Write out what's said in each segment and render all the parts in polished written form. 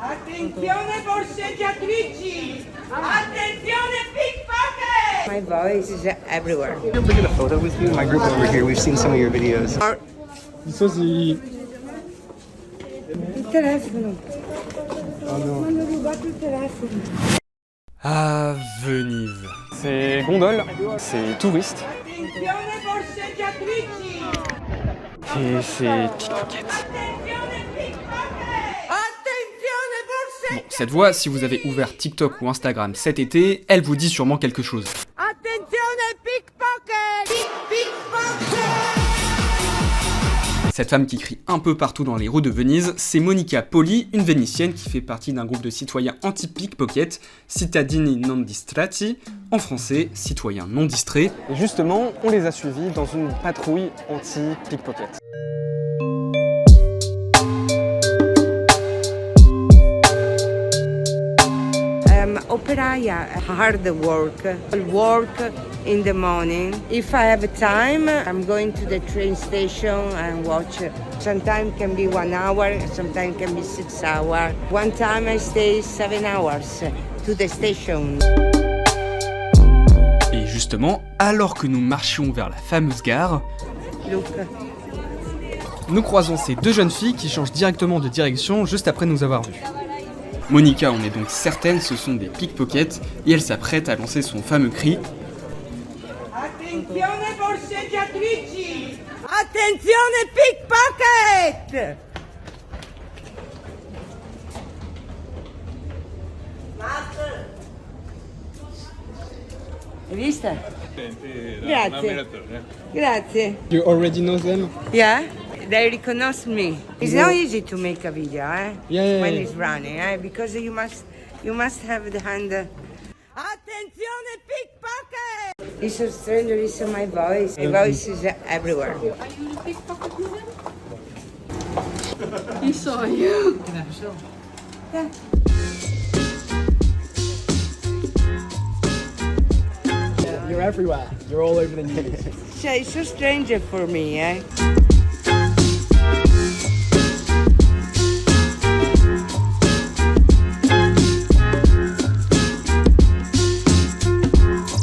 Attenzione borseggiatrici! Attenzione pickpocket! My voice is everywhere. We're going to get a photo with you. My group over here, we've seen some of your videos. Il telefono. Mi hanno rubato il telefono. Ah, Venise. C'est gondole, c'est touriste. Attenzione borseggiatrici! Et c'est pickpocket. Attenzione pickpocket! Attenzione Bon, borseggiatrici! cette voix, si vous avez ouvert TikTok ou Instagram cet été, elle vous dit sûrement quelque chose. Attenzione pickpocket! Pickpocket! Cette femme qui crie un peu partout dans les rues de Venise, c'est Monica Poli, une Vénitienne qui fait partie d'un groupe de citoyens anti-pickpocket, Cittadini non distratti, en français, citoyens non distraits. Et justement, on les a suivis dans une patrouille anti-pickpocket. Operaia, hard work. I'll work in the morning. If I have time, I'm going to the train station and watch. Sometimes can be 1 hour, sometimes can be 6 hours. One time I stay 7 hours to the station. Et justement, alors que nous marchions vers la fameuse gare, Look, nous croisons ces deux jeunes filles qui changent directement de direction juste après nous avoir vus. Monica, on est donc certaine, ce sont des pickpockets et elle s'apprête à lancer son fameux cri. attenzione borseggiatrici! Attenzione pickpocket! Hai visto? Grazie. Grazie. You already know them? Yeah, they recognize me. It's not easy to make a video, when it's running, because you must have the hand. Attenzione pickpocket! It's so strange to listen my voice. My voice is everywhere. Are you the pickpocket with him? He saw you. Yeah. You're everywhere. You're all over the news. So it's so strange for me,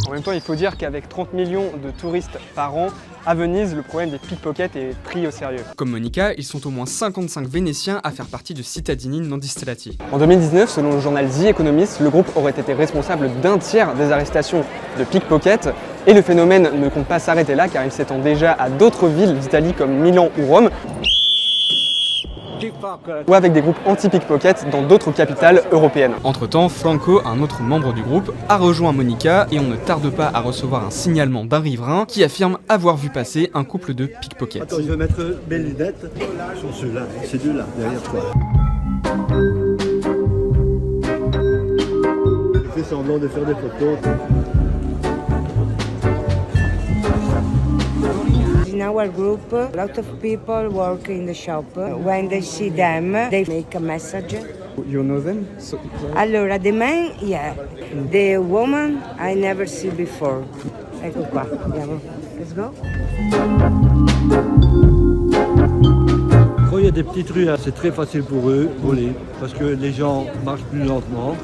En même temps, il faut dire qu'avec 30 millions de touristes par an, à Venise, le problème des pickpockets est pris au sérieux. Comme Monica, ils sont au moins 55 Vénitiens à faire partie de Cittadini non distratti. En 2019, selon le journal The Economist, le groupe aurait été responsable d'un tiers des arrestations de pickpockets. Et le phénomène ne compte pas s'arrêter là, car il s'étend déjà à d'autres villes d'Italie comme Milan ou Rome, ou avec des groupes anti-pickpocket dans d'autres capitales européennes. Entre-temps, Franco, un autre membre du groupe, a rejoint Monica et on ne tarde pas à recevoir un signalement d'un riverain qui affirme avoir vu passer un couple de pickpockets. Attends, je vais mettre mes lunettes. Ce sont ceux-là, ces deux-là, derrière toi. Je fais semblant de faire des photos. In our group, a lot of people work in the shop. When they see them, they make a message. You know them? Allora, the man, yeah. The woman, I never see before. Ecco qua, andiamo. Let's go. Quand il y a des petites rues, c'est très facile pour eux de voler parce que les gens marchent plus lentement.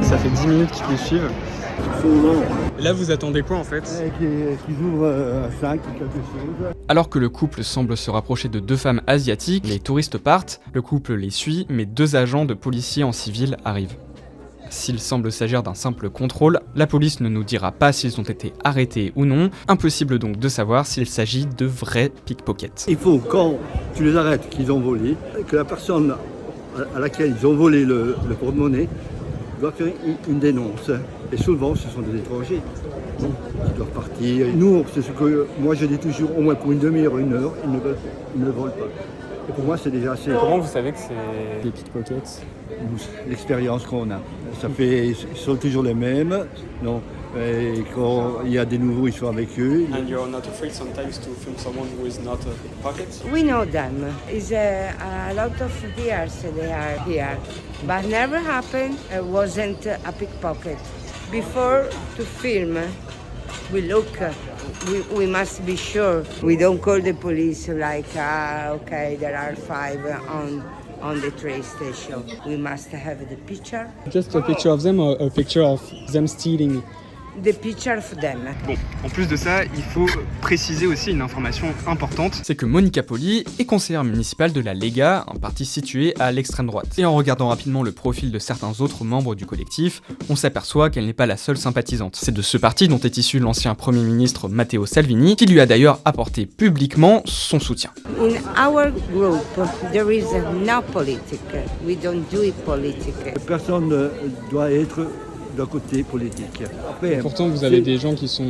Ça fait 10 minutes qu'ils les suivent. Ils sont lents. Et là, vous attendez quoi en fait? Qu'ils ouvrent à 5 ou quelque chose. Alors que le couple semble se rapprocher de deux femmes asiatiques, les touristes partent, le couple les suit, mais deux agents de policiers en civil arrivent. S'il semble s'agir d'un simple contrôle, la police ne nous dira pas s'ils ont été arrêtés ou non, impossible donc de savoir s'il s'agit de vrais pickpockets. Il faut, quand tu les arrêtes, qu'ils ont volé, que la personne à laquelle ils ont volé le porte-monnaie doit faire une dénonce. Et souvent, ce sont des étrangers qui doivent partir. Nous, c'est ce que moi je dis toujours, au moins pour une demi-heure, une heure, ils ne volent pas. Et pour moi, c'est déjà assez. Comment vous savez que c'est des pickpockets? L'expérience qu'on a. Ça fait, ils sont toujours les mêmes. Non. Et quand il y a des nouveaux, ils sont avec eux. And you're not afraid sometimes to film someone who is not a pickpocket? We know them. It's a lot of years they are here, but never happened. Wasn't a pickpocket. Before to film, we look, we must be sure. We don't call the police like, okay, there are 5 on the train station. We must have the picture. Just a picture of them or a picture of them stealing? The picture of them. Bon, en plus de ça, il faut préciser aussi une information importante, c'est que Monica Poli est conseillère municipale de la Lega, un parti situé à l'extrême droite. Et en regardant rapidement le profil de certains autres membres du collectif, on s'aperçoit qu'elle n'est pas la seule sympathisante. C'est de ce parti dont est issu l'ancien Premier ministre Matteo Salvini, qui lui a d'ailleurs apporté publiquement son soutien. In our group, there is no politics. We don't do it politic. Personne ne doit être d'un côté politique. Après, Pourtant, vous avez des gens qui sont...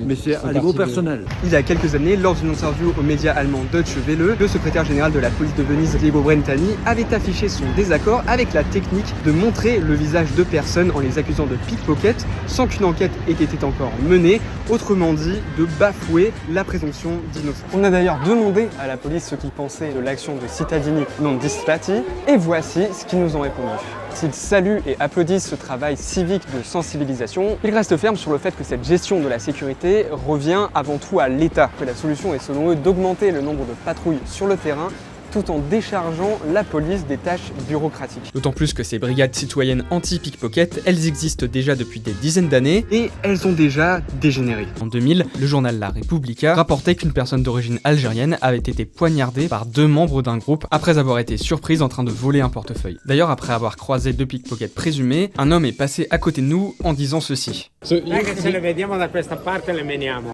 mais c'est à niveau personnel. Il y a quelques années, lors d'une interview aux médias allemands Deutsche Welle, le secrétaire général de la police de Venise, Diego Brentani, avait affiché son désaccord avec la technique de montrer le visage de personnes en les accusant de pickpocket sans qu'une enquête ait été encore menée, autrement dit, de bafouer la présomption d'innocence. On a d'ailleurs demandé à la police ce qu'ils pensaient de l'action de Cittadini non distrati, et voici ce qu'ils nous ont répondu. S'ils saluent et applaudissent ce travail civique de sensibilisation, ils restent fermes sur le fait que cette gestion de la sécurité revient avant tout à l'État, que la solution est selon eux d'augmenter le nombre de patrouilles sur le terrain tout en déchargeant la police des tâches bureaucratiques. D'autant plus que ces brigades citoyennes anti-pickpocket, elles existent déjà depuis des dizaines d'années et elles ont déjà dégénéré. En 2000, le journal La Repubblica rapportait qu'une personne d'origine algérienne avait été poignardée par 2 membres d'un groupe après avoir été surprise en train de voler un portefeuille. D'ailleurs, après avoir croisé 2 pickpockets présumés, un homme est passé à côté de nous en disant ceci.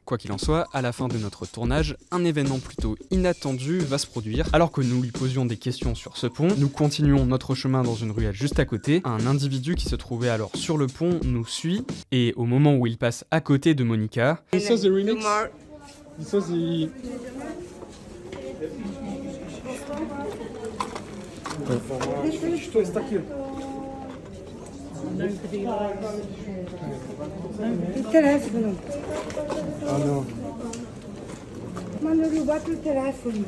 Quoi qu'il en soit, à la fin de notre tournage, un événement plutôt inattendu va se produire. Alors que nous lui posions des questions sur ce pont, nous continuons notre chemin dans une ruelle juste à côté. Un individu qui se trouvait alors sur le pont nous suit et au moment où il passe à côté de Monica, Il telefono. Oh no. Mi hanno rubato il telefono.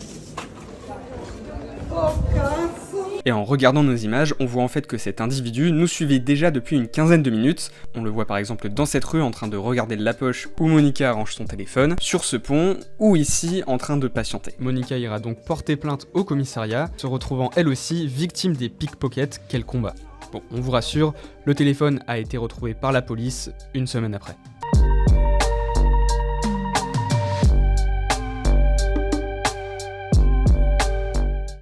Et en regardant nos images, on voit en fait que cet individu nous suivait déjà depuis une quinzaine de minutes. On le voit par exemple dans cette rue en train de regarder la poche où Monica range son téléphone, sur ce pont, ou ici en train de patienter. Monica ira donc porter plainte au commissariat, se retrouvant elle aussi victime des pickpockets qu'elle combat. Bon, on vous rassure, le téléphone a été retrouvé par la police une semaine après.